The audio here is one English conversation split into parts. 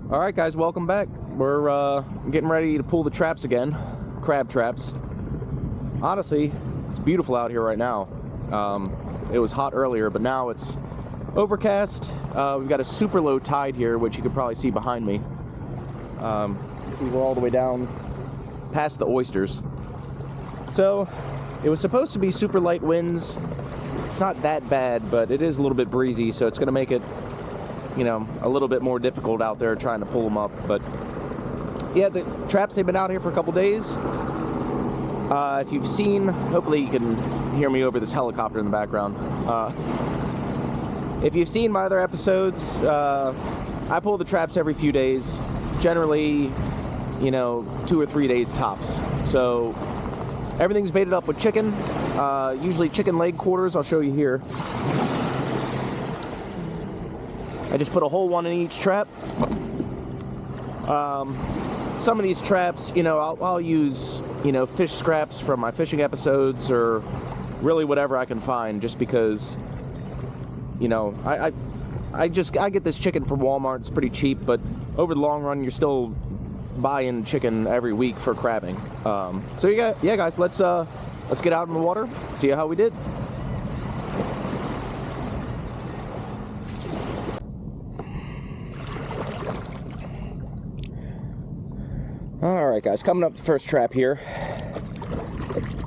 Alright guys, welcome back. We're getting ready to pull the traps again. Crab traps. Honestly, it's beautiful out here right now. It was hot earlier, but now it's overcast. We've got a super low tide here, which you can probably see behind me. See, we're all the way down past the oysters. So, it was supposed to be super light winds. It's not that bad, but it is a little bit breezy, so it's going to make it, you know, a little bit more difficult out there trying to pull them up. But yeah, the traps, they've been out here for a couple days. If you've seen, hopefully you can hear me over this helicopter in the background. If you've seen my other episodes, I pull the traps every few days, generally, you know, 2 or 3 days tops. So everything's baited up with chicken, usually chicken leg quarters. I'll show you here. I just put a whole one in each trap. Some of these traps, you know, I'll use, you know, fish scraps from my fishing episodes, or really whatever I can find, just because, you know, I get this chicken from Walmart. It's pretty cheap, but over the long run, you're still buying chicken every week for crabbing. So yeah, guys, let's get out in the water, see how we did. Alright guys, coming up the first trap here.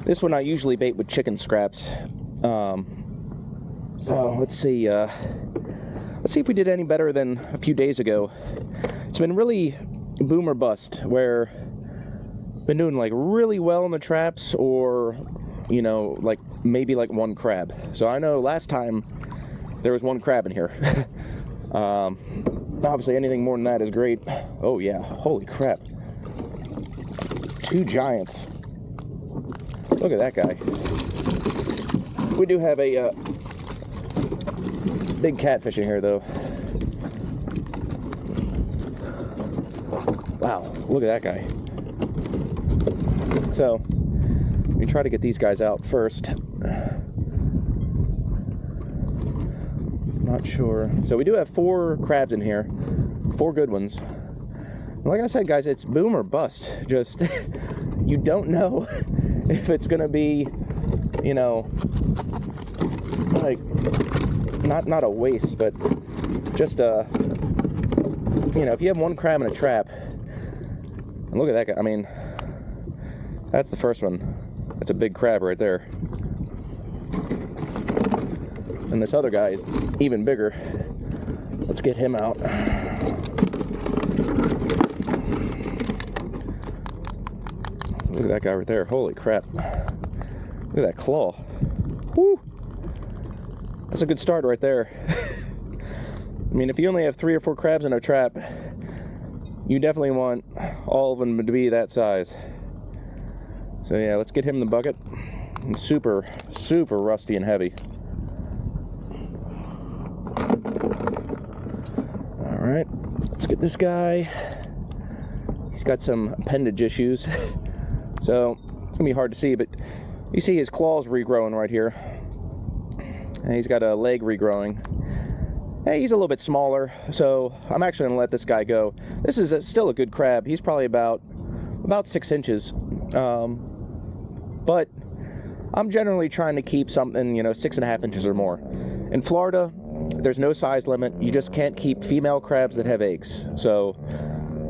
This one I usually bait with chicken scraps. So let's see if we did any better than a few days ago. It's been really boom or bust, where I've been doing like really well in the traps, or, you know, like maybe like one crab. So I know last time there was one crab in here. Obviously anything more than that is great. Oh yeah, holy crap. 2 giants. Look at that guy. We do have a big catfish in here, though. Wow, look at that guy. So, we try to get these guys out first. Not sure. So we do have 4 crabs in here. 4 good ones. Like I said, guys, it's boom or bust. Just, you don't know if it's gonna be, you know, like, not a waste, but just you know, if you have one crab in a trap, and look at that guy. I mean, that's the first one. That's a big crab right there. And this other guy is even bigger. Let's get him out. Look at that guy right there. Holy crap. Look at that claw. Woo! That's a good start right there. I mean, if you only have 3 or 4 crabs in a trap, you definitely want all of them to be that size. So yeah, let's get him in the bucket. And super, super rusty and heavy. Alright, let's get this guy. He's got some appendage issues. So, it's going to be hard to see, but you see his claws regrowing right here. And he's got a leg regrowing. Hey, he's a little bit smaller, so I'm actually going to let this guy go. This is still a good crab. He's probably about 6 inches. But I'm generally trying to keep something, you know, 6.5 inches or more. In Florida, there's no size limit. You just can't keep female crabs that have eggs. So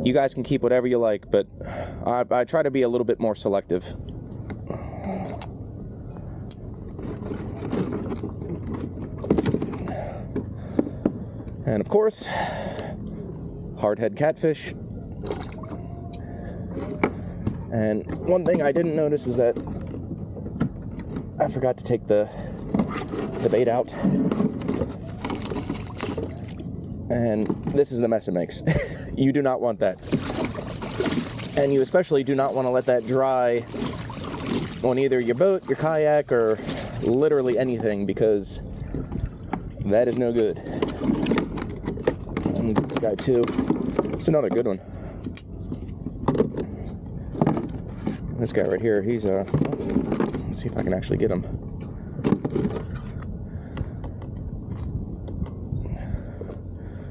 you guys can keep whatever you like, but I try to be a little bit more selective. And of course, hardhead catfish. And one thing I didn't notice is that I forgot to take the bait out. And this is the mess it makes. You do not want that. And you especially do not want to let that dry on either your boat, your kayak, or literally anything, because that is no good. And this guy too. It's another good one. This guy right here, he's let's see if I can actually get him.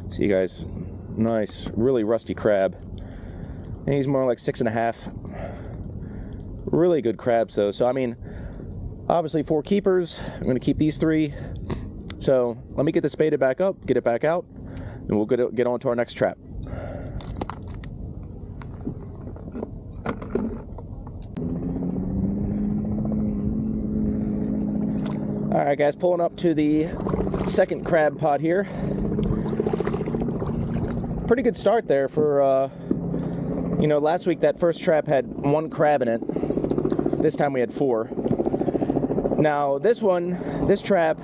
See you guys, Nice, really rusty crab. And he's more like 6.5. Really good crabs though. So I mean, obviously 4 keepers. I'm gonna keep these 3. So let me get this baited back up, get it back out, and we'll get on to our next trap. All right, guys, pulling up to the second crab pot here. Pretty good start there for, you know, last week that first trap had 1 crab in it. This time we had 4. Now this trap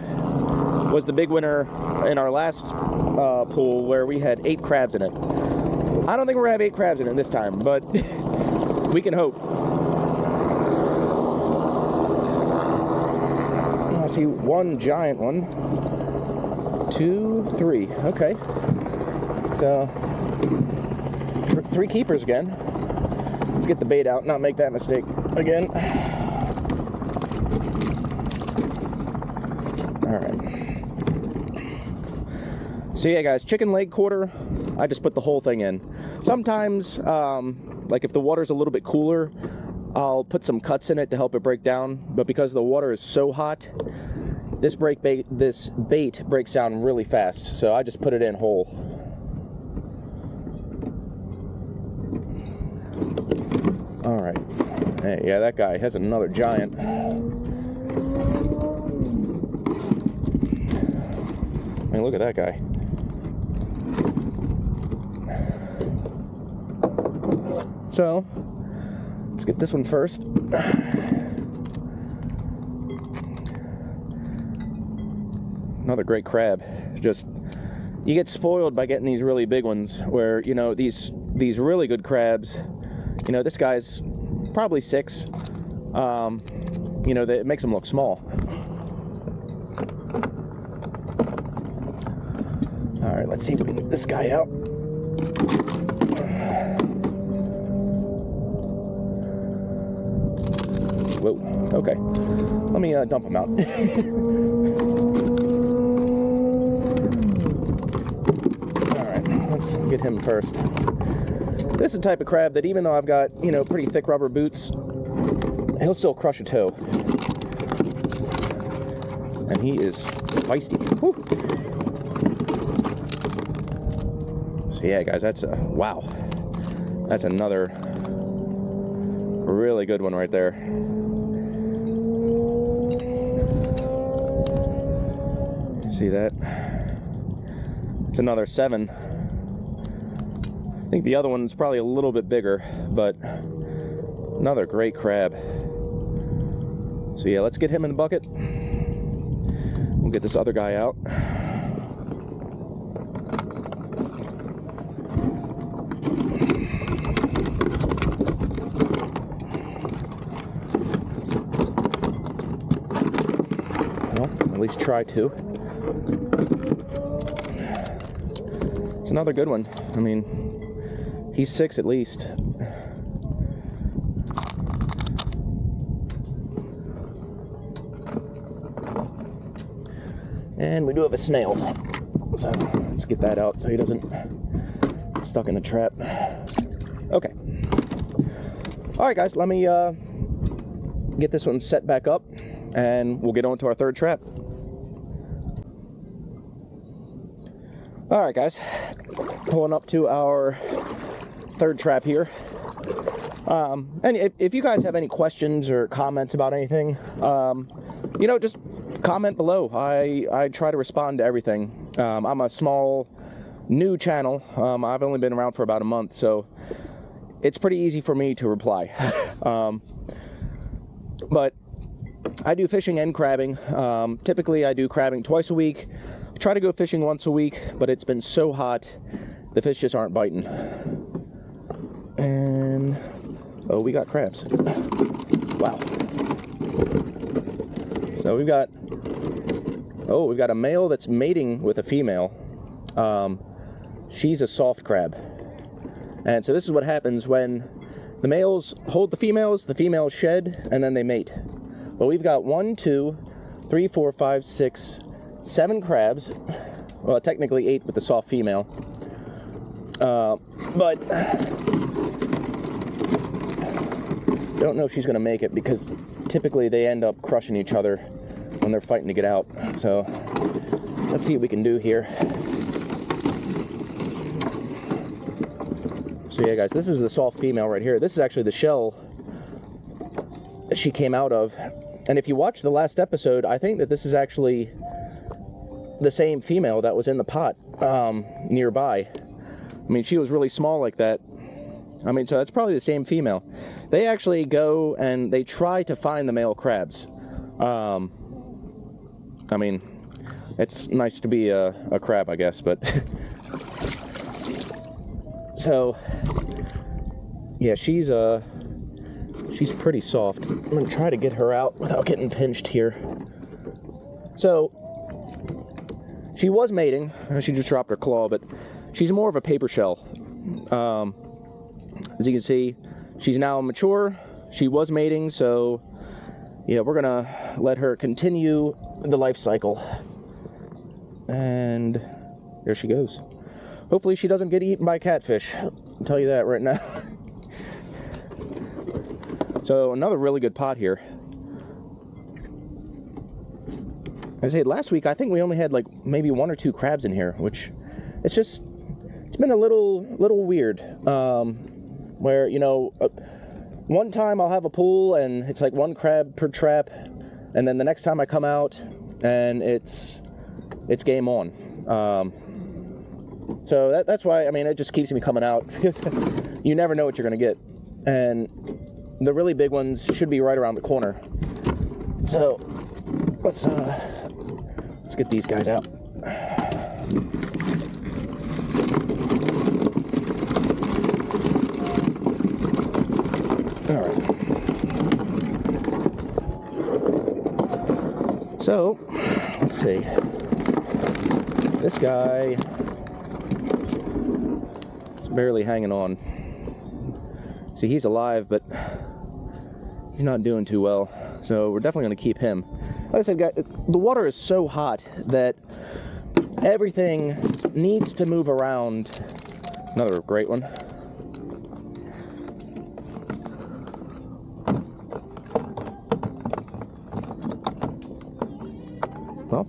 was the big winner in our last pool where we had 8 crabs in it. I don't think we're gonna have 8 crabs in it this time, but we can hope. I see 1 giant one, 2, 3. Okay, so 3 keepers again. Let's get the bait out, not make that mistake again. All right. So yeah, guys, chicken leg quarter. I just put the whole thing in. Sometimes, like if the water's a little bit cooler, I'll put some cuts in it to help it break down. But because the water is so hot, this bait breaks down really fast. So I just put it in whole. All right. Hey, yeah, that guy has another giant. I mean, look at that guy. So, let's get this one first. Another great crab. Just, you get spoiled by getting these really big ones where, you know, these really good crabs, you know, this guy's probably 6. You know, it makes them look small. All right, let's see if we can get this guy out. Whoa, okay. Let me dump him out. All right, let's get him first. This is the type of crab that even though I've got, you know, pretty thick rubber boots, he'll still crush a toe. And he is feisty. Woo. So yeah, guys, that's wow. That's another really good one right there. See that? It's another 7. I think the other one's probably a little bit bigger, but another great crab. So yeah, let's get him in the bucket. We'll get this other guy out. Well, at least try to. It's another good one. I mean, he's 6 at least. And we do have a snail. So let's get that out so he doesn't get stuck in the trap. Okay. All right, guys, let me get this one set back up and we'll get on to our third trap. All right, guys, pulling up to our third trap here. And if you guys have any questions or comments about anything, you know, just comment below. I try to respond to everything. I'm a small, new channel. I've only been around for about a month, so it's pretty easy for me to reply. But I do fishing and crabbing. Typically, I do crabbing twice a week. I try to go fishing once a week, but it's been so hot, the fish just aren't biting. And, oh, we got crabs. Wow. So we've got a male that's mating with a female. She's a soft crab. And so this is what happens when the males hold the females shed, and then they mate. But we've got 1, 2, 3, 4, 5, 6, 7 crabs. Well, technically 8 with the soft female. But don't know if she's going to make it, because typically they end up crushing each other when they're fighting to get out. So let's see what we can do here. So yeah, guys, this is the soft female right here. This is actually the shell that she came out of. And if you watch the last episode, I think that this is actually the same female that was in the pot nearby. I mean, she was really small like that. I mean, so that's probably the same female. They actually go and they try to find the male crabs. I mean, it's nice to be a crab, I guess, but... So, yeah, she's pretty soft. I'm gonna try to get her out without getting pinched here. So, she was mating. She just dropped her claw, but she's more of a paper shell. As you can see, she's now mature. She was mating, so yeah, we're gonna let her continue the life cycle. And there she goes. Hopefully she doesn't get eaten by catfish. I'll tell you that right now. So another really good pot here. I say last week I think we only had like maybe 1 or 2 crabs in here, which it's been a little weird. Where, you know, one time I'll have a pool and it's like 1 crab per trap, and then the next time I come out and it's game on. So that's why, I mean, it just keeps me coming out, because you never know what you're going to get. And the really big ones should be right around the corner. So let's get these guys out. All right. So let's see. This guy is barely hanging on. See, he's alive, but he's not doing too well. So we're definitely going to keep him. Like I said, guys, the water is so hot that everything needs to move around. Another great one. Well,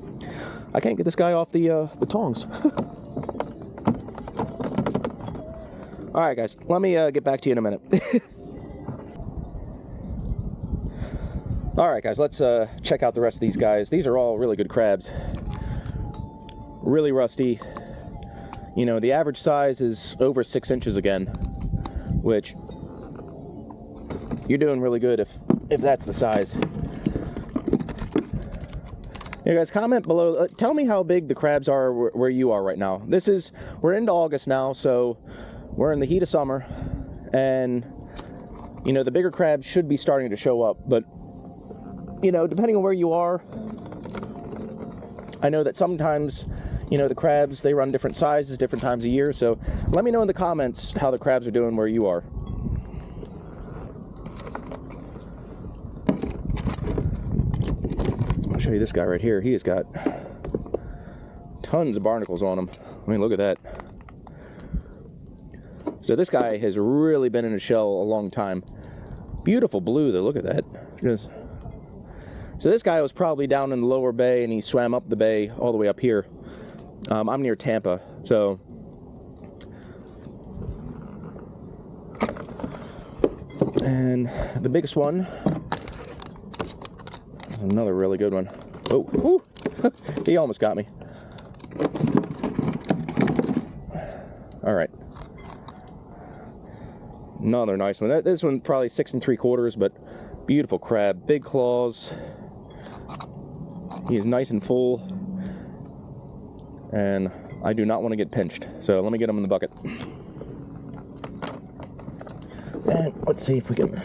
I can't get this guy off the tongs. All right, guys, let me get back to you in a minute. All right, guys, let's check out the rest of these guys. These are all really good crabs. Really rusty. You know, the average size is over 6 inches again, which you're doing really good if that's the size. Yeah, guys, comment below. Tell me how big the crabs are where you are right now. We're into August now, so we're in the heat of summer, and you know, the bigger crabs should be starting to show up, but you know, depending on where you are, I know that sometimes, you know, the crabs, they run different sizes different times of year, so let me know in the comments how the crabs are doing where you are. I'll show you this guy right here. He has got tons of barnacles on him. I mean, look at that. So this guy has really been in a shell a long time. Beautiful blue though, look at that. So this guy was probably down in the lower bay, and he swam up the bay all the way up here. I'm near Tampa, so. And the biggest one, another really good one. Oh, woo. He almost got me. All right. Another nice one. This one probably 6 3/4, but beautiful crab, big claws. He is nice and full, and I do not want to get pinched. So let me get him in the bucket. And let's see if we can.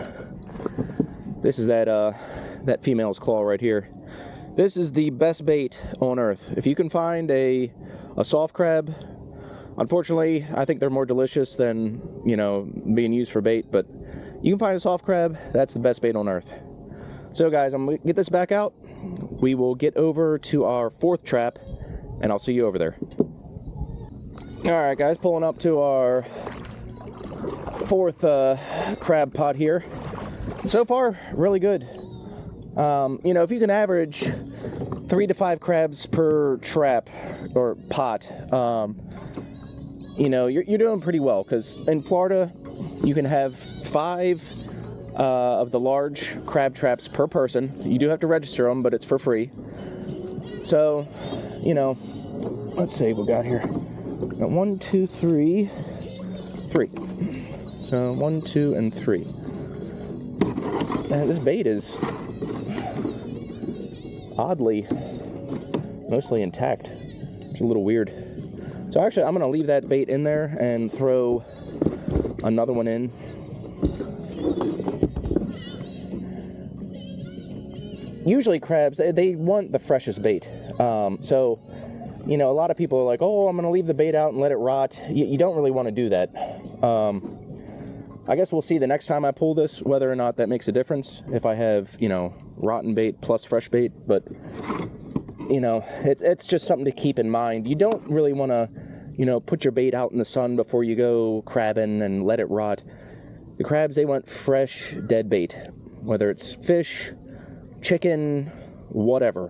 This is that female's claw right here. This is the best bait on earth. If you can find a soft crab, unfortunately, I think they're more delicious than, you know, being used for bait, but you can find a soft crab, that's the best bait on earth. So guys, I'm gonna get this back out. We will get over to our 4th trap, and I'll see you over there. Alright guys, pulling up to our fourth crab pot here. So far, really good. You know, if you can average 3 to 5 crabs per trap or pot, you know, you're doing pretty well, because in Florida you can have 5 of the large crab traps per person. You do have to register them, but it's for free. So, you know, let's see what we got here. Got 1, 2, 3. So 1, 2, and 3. This bait is oddly mostly intact. It's a little weird. So actually, I'm gonna leave that bait in there and throw another one in. Usually crabs, they want the freshest bait. So, you know, a lot of people are like, oh, I'm going to leave the bait out and let it rot. You don't really want to do that. I guess we'll see the next time I pull this, whether or not that makes a difference. If I have, you know, rotten bait plus fresh bait. But, you know, it's just something to keep in mind. You don't really want to, you know, put your bait out in the sun before you go crabbing and let it rot. The crabs, they want fresh, dead bait. Whether it's fish, chicken, whatever.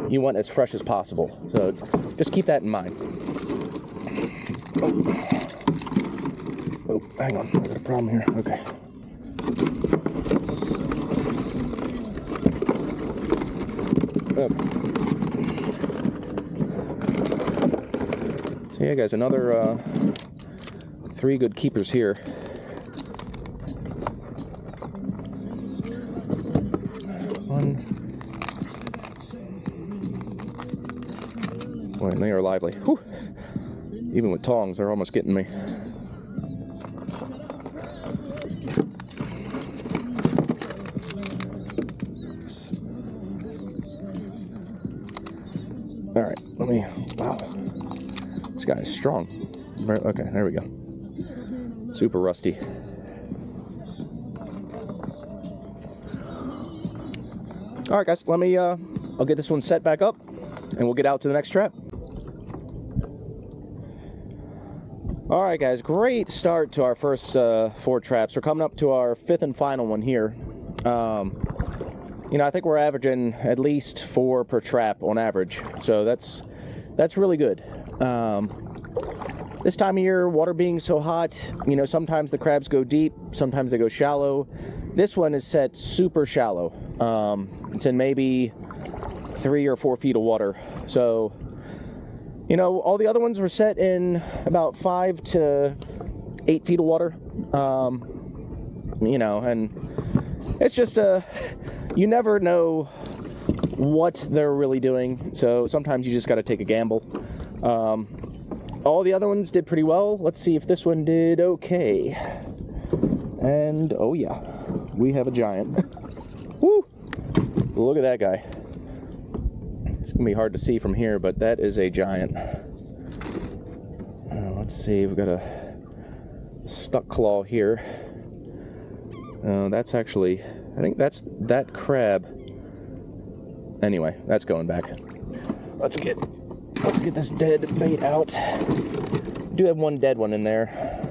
You want as fresh as possible. So just keep that in mind. Oh, hang on. I've got a problem here. Okay. So yeah, guys, another 3 good keepers here. Boy, they are lively. Whew. Even with tongs, they're almost getting me. All right, let me. Wow, this guy is strong. Okay, there we go. Super rusty. All right, guys, let me. I'll get this one set back up, and we'll get out to the next trap. All right, guys, great start to our first 4 traps. We're coming up to our 5th and final one here. You know, I think we're averaging at least 4 per trap on average, so that's really good. This time of year, water being so hot, you know, sometimes the crabs go deep, sometimes they go shallow. This one is set super shallow. It's in maybe 3 or 4 feet of water, so. You know, all the other ones were set in about 5 to 8 feet of water. You know, and it's just you never know what they're really doing. So sometimes you just got to take a gamble. All the other ones did pretty well. Let's see if this one did okay. And oh yeah, we have a giant. Woo! Look at that guy. It's gonna be hard to see from here, but that is a giant. Let's see, we've got a stuck claw here. That's actually, I think that's that crab. Anyway, that's going back. Let's get this dead bait out. We do have one dead one in there.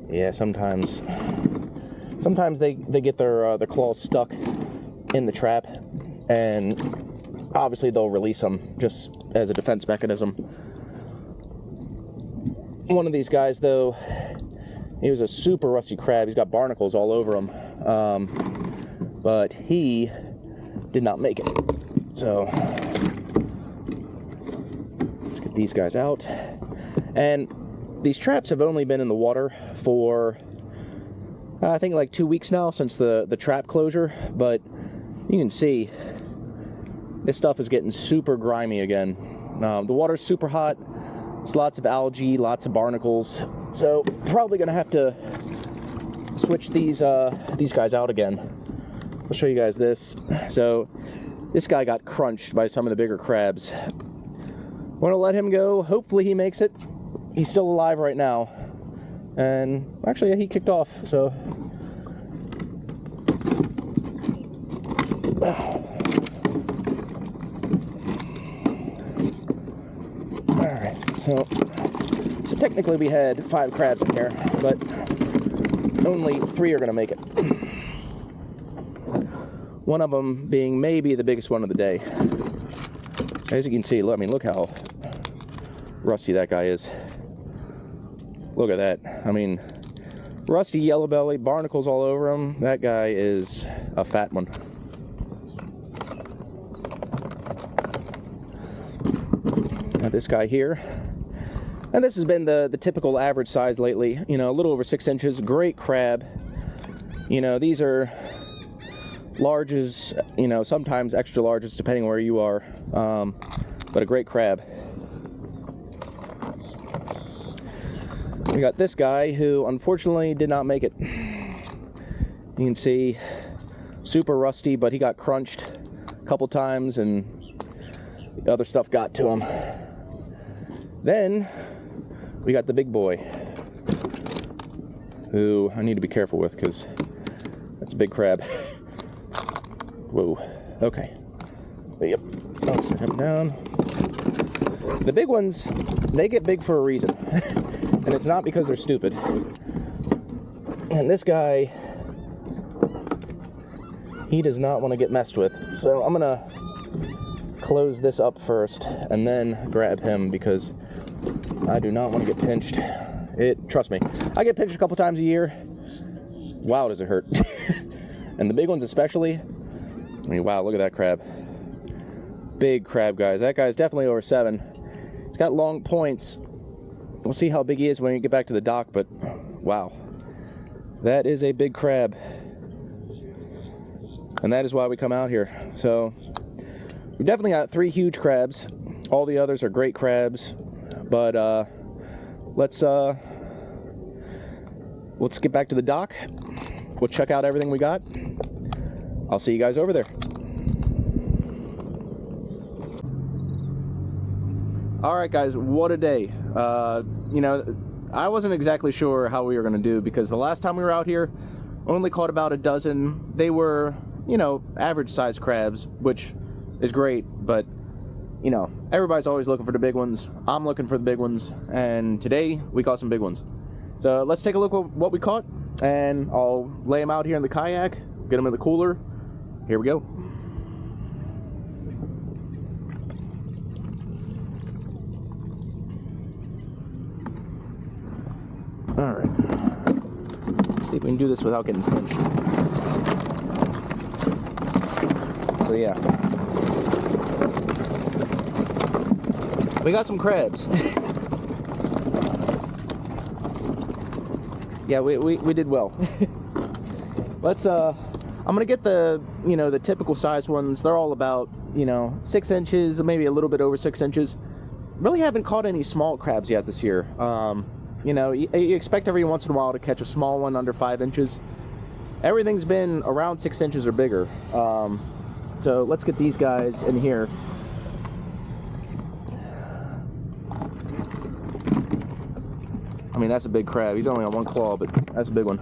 Yeah, sometimes they get their claws stuck in the trap, and obviously they'll release them just as a defense mechanism. One of these guys, though, he was a super rusty crab. He's got barnacles all over him, but he did not make it. So let's get these guys out. And these traps have only been in the water for I think like 2 weeks now since the trap closure, but you can see this stuff is getting super grimy again. The water's super hot. There's lots of algae, lots of barnacles. So probably gonna have to switch these guys out again. I'll show you guys this. So this guy got crunched by some of the bigger crabs. I'm gonna let him go. Hopefully he makes it. He's still alive right now. And actually, yeah, he kicked off, so. Alright, so technically we had 5 crabs in here, but only 3 are going to make it. One of them being maybe the biggest one of the day. As you can see, I mean, look how rusty that guy is. Look at that. I mean, rusty yellow belly, barnacles all over him. That guy is a fat one. Now this guy here. And this has been the typical average size lately. You know, a little over 6 inches. Great crab. You know, these are larges, you know, sometimes extra larges depending where you are. But a great crab. We got this guy who unfortunately did not make it. You can see super rusty, but he got crunched a couple times and the other stuff got to him. Then we got the big boy, who I need to be careful with because that's a big crab. Whoa. Okay. Yep. I'll set him down. The big ones, they get big for a reason. And it's not because they're stupid. And this guy, he does not want to get messed with. So I'm gonna close this up first and then grab him because I do not want to get pinched. Trust me, I get pinched a couple times a year. Wow, does it hurt. And the big ones especially. I mean, wow, look at that crab. Big crab, guys. That guy's definitely over 7. He's got long points. We'll see how big he is when we get back to the dock, but wow. That is a big crab. And that is why we come out here. So, we've definitely got 3 huge crabs. All the others are great crabs. But, let's get back to the dock. We'll check out everything we got. I'll see you guys over there. Alright guys, what a day. You know, I wasn't exactly sure how we were going to do because the last time we were out here, only caught about a dozen. They were, you know, average size crabs, which is great, but, you know, everybody's always looking for the big ones. I'm looking for the big ones, and today we caught some big ones. So let's take a look at what we caught, and I'll lay them out here in the kayak, get them in the cooler. Here we go. Alright. See if we can do this without getting pinched. So yeah. We got some crabs. Yeah, we did well. Let's I'm gonna get the, you know, the typical size ones. They're all about, you know, 6 inches, maybe a little bit over 6 inches. Really haven't caught any small crabs yet this year. You know, you expect every once in a while to catch a small one under 5 inches. Everything's been around 6 inches or bigger. So let's get these guys in here. I mean, that's a big crab. He's only on 1 claw, but that's a big one.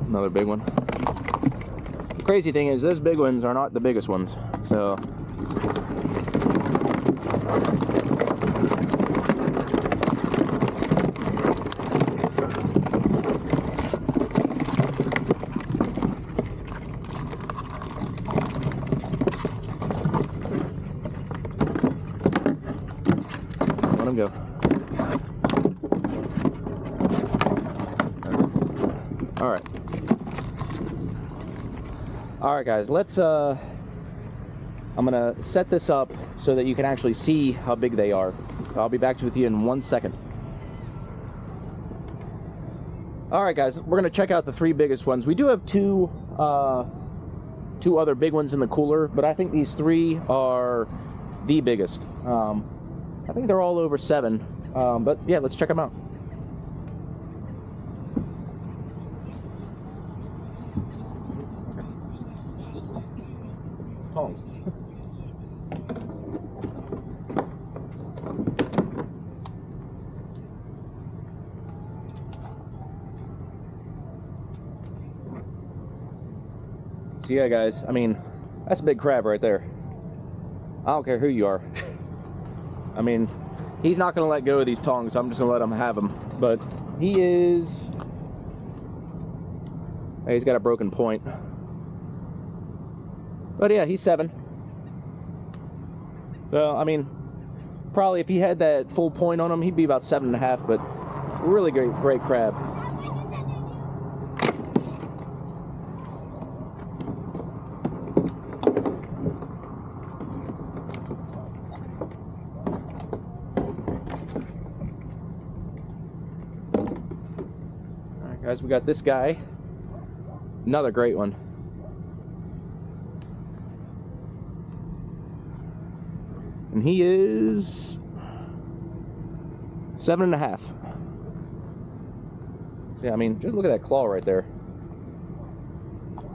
Another big one. The crazy thing is, those big ones are not the biggest ones, so. Let him go. All right. Alright guys, let's I'm gonna set this up so that you can actually see how big they are. I'll be back with you in 1 second. Alright guys, we're gonna check out the 3 biggest ones. We do have two other big ones in the cooler, but I think these 3 are the biggest. I think they're all over 7, but yeah, let's check them out. tongs. So yeah, guys, I mean, that's a big crab right there. I don't care who you are. I mean, he's not going to let go of these tongs, so I'm just going to let him have them. But he is... He's got a broken point. But yeah, he's 7. So, I mean, probably if he had that full point on him, he'd be about 7.5, but really great crab. Alright guys, we got this guy. Another great one. And he is 7.5. See, I mean, just look at that claw right there.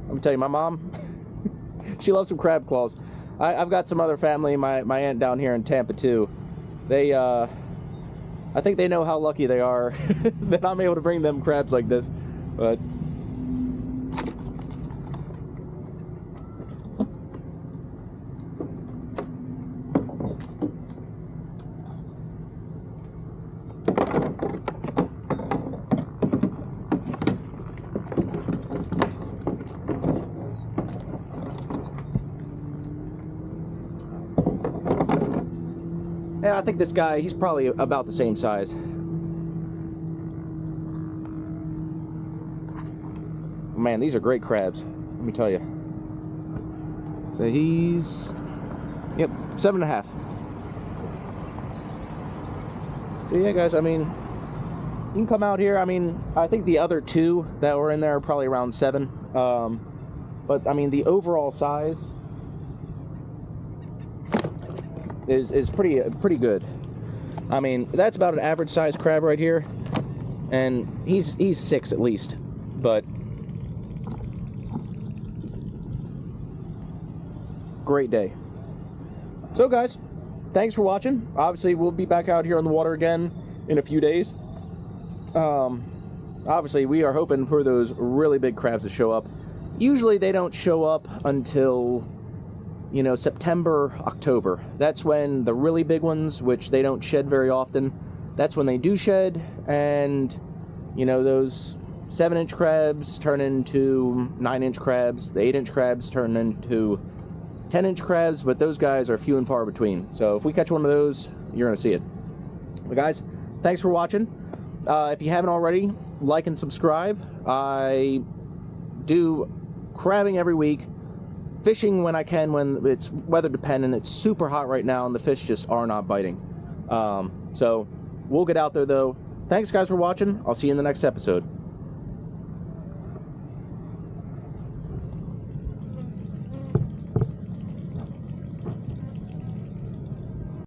Let me tell you, my mom, she loves some crab claws. I've got some other family, my aunt down here in Tampa too. They, I think they know how lucky they are that I'm able to bring them crabs like this. But and I think this guy, he's probably about the same size. Man, these are great crabs, let me tell you. So he's, yep, 7.5. So yeah, guys, I mean, you can come out here. I mean, I think the other 2 that were in there are probably around 7. But I mean, the overall size is pretty good. I mean, that's about an average size crab right here, and he's 6 at least. But great day. So guys, thanks for watching. Obviously, we'll be back out here on the water again in a few days. Obviously, we are hoping for those really big crabs to show up. Usually, they don't show up until, you know, September, October. That's when the really big ones, which they don't shed very often, that's when they do shed. And, you know, those 7-inch crabs turn into 9-inch crabs. The 8-inch crabs turn into 10-inch crabs, but those guys are few and far between. So if we catch one of those, you're going to see it. But guys, thanks for watching. If you haven't already, like and subscribe. I do crabbing every week, fishing when I can, when it's weather dependent. It's super hot right now, and the fish just are not biting. So we'll get out there, though. Thanks, guys, for watching. I'll see you in the next episode.